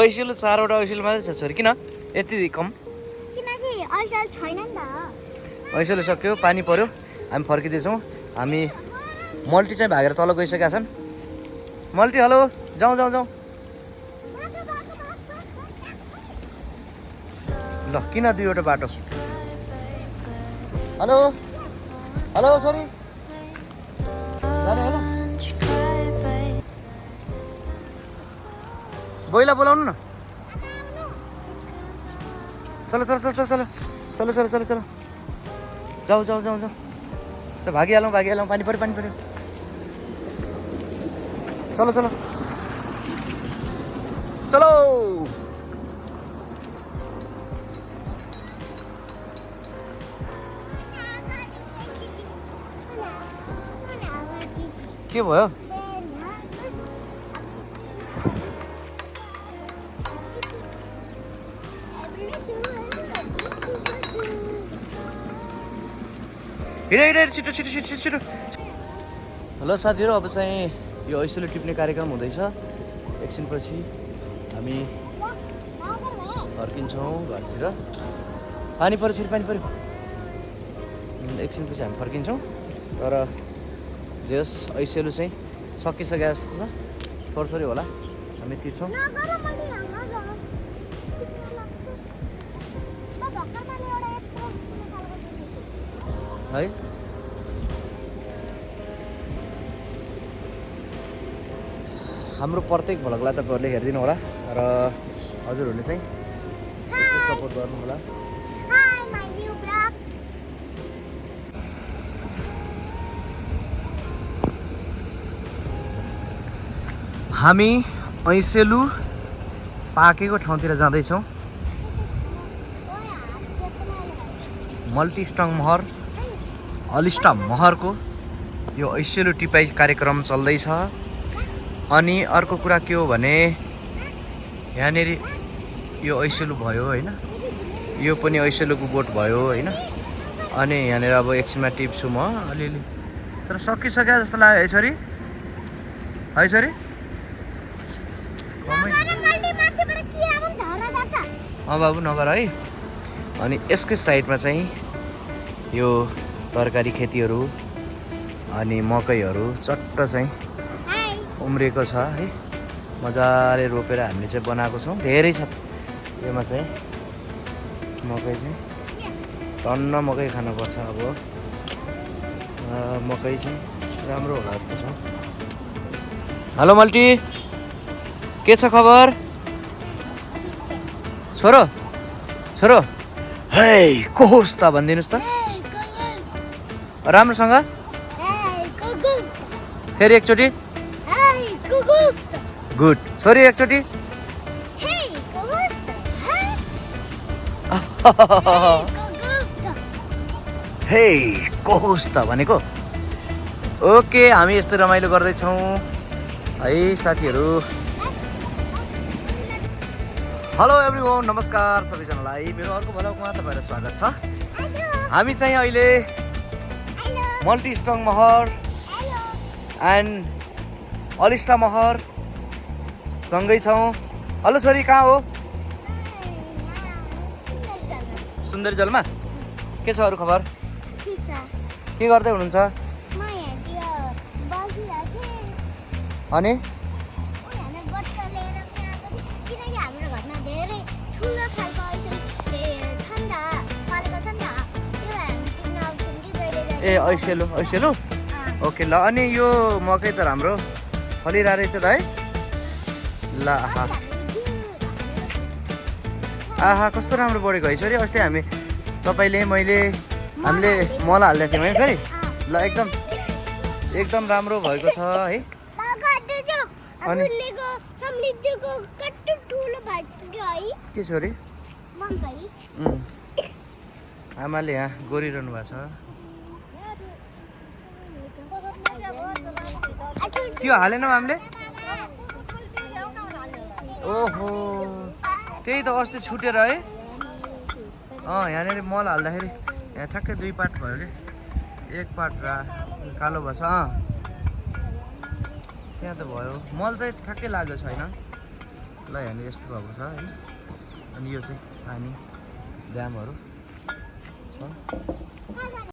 ऐसेलु 4वटा ऐसेलु मात्रै छ छोरी किन यति कम किनकि ऐसेल छैन नि त ऐसेलु सक्यो पानी पर्यो हामी फर्किँदैछौँ हामी मल्टी चाहिँ भागेर तल गइसकेका छन् मल्टी हेलो जाउँ जाउँ जाउँ ल किन दुईवटा बाटो हेलो हेलो छोरी जाने होइन बोइला बोलाउनु न चलो चलो चलो चलो चलो चलो चलो चलो जाऊ जाऊ जाऊ जाऊ चल भागिहालौँ पानी पऱ्यो चलो चलो चलो के भयो हिँड छिटो छिटो छिटो छिटो हेलो साथीहरू अब चाहिँ यो ऐसेलु टिप्ने कार्यक्रम हुँदैछ एकछिनपछि हामी फर्किन्छौँ घरतिर पानी पऱ्यो छिटो पानी पऱ्यो एकछिनपछि हामी फर्किन्छौँ तर जे होस् ऐसेलु चाहिँ सकिसकेको जस्तो छ थोरै होला हामी तिर्छौँ है हाम्रो प्रत्येक भ्लगलाई तपाईँहरूले हेरिदिनु होला र हजुरहरूले चाहिँ सपोर्ट गर्नु होला हामी ऐसेलु पाकेको ठाउँतिर जाँदैछौँ मल्टिस्टङ महर अलिस्टा महरको यो ऐसेलु टिपाई कार्यक्रम चल्दैछ अनि अर्को कुरा के हो भने यहाँनिर यो ऐसेलु भयो होइन यो पनि ऐसेलुको बोट भयो होइन अनि यहाँनिर अब एकछिनमा टिप्छु म अलिअलि तर सकिसक्यो जस्तो लाग्यो है छोरी बाबु नगर है अनि यसकै साइडमा चाहिँ यो तरकारी खेतीहरू अनि मकैहरू चट्ट चाहिँ उम्रेको छ है मजाले रोपेर हामीले चाहिँ बनाएको छौँ धेरै छ योमा चाहिँ मकै चाहिँ टन्न मकै खानुपर्छ अब मकै चाहिँ राम्रो होला जस्तो छ हेलो मल्टी के छ खबर छोरो छोरो है को होस् त भनिदिनुहोस् त राम्रोसँग फेरि एकचोटि गुड छोरी एकचोटि हे को होस् त भनेको ओके हामी यस्तै रमाइलो गर्दैछौँ है साथीहरू हेलो एभ्रिवन नमस्कार सबैजनालाई मेरो अर्को भ्लगमा तपाईँहरूलाई स्वागत छ हामी चाहिँ अहिले मल्टिस्टङ महर एन्ड अलिस्टा महर सँगै छौँ हेलो छोरी कहाँ हो सुन्दरी जलमा के छ अरू खबर के गर्दै हुनुहुन्छ अनि ए ऐसेलु ओके ल अनि यो मकै त राम्रो फलिरहेको रहेछ त है ल आहा कस्तो राम्रो बढेको है छोरी अस्ति हामी तपाईँले हामीले मल हाल्दै थियौँ है छोरी ल एकदम राम्रो भएको छ है अनि के छोरी आमाले यहाँ गोरिरहनु भएको छ त्यो हालेनौ हामीले ओहो त्यही त अस्ति छुटेर है यहाँनिर मल हाल्दाखेरि यहाँ ठ्याक्कै 2 पार्ट भयो कि 1 पार्ट कालो भएछ त्यहाँ त भयो मल चाहिँ ठ्याक्कै लागेको छैन ल यहाँनिर यस्तो भएको छ है अनि यो चाहिँ पानी ड्यामहरू छ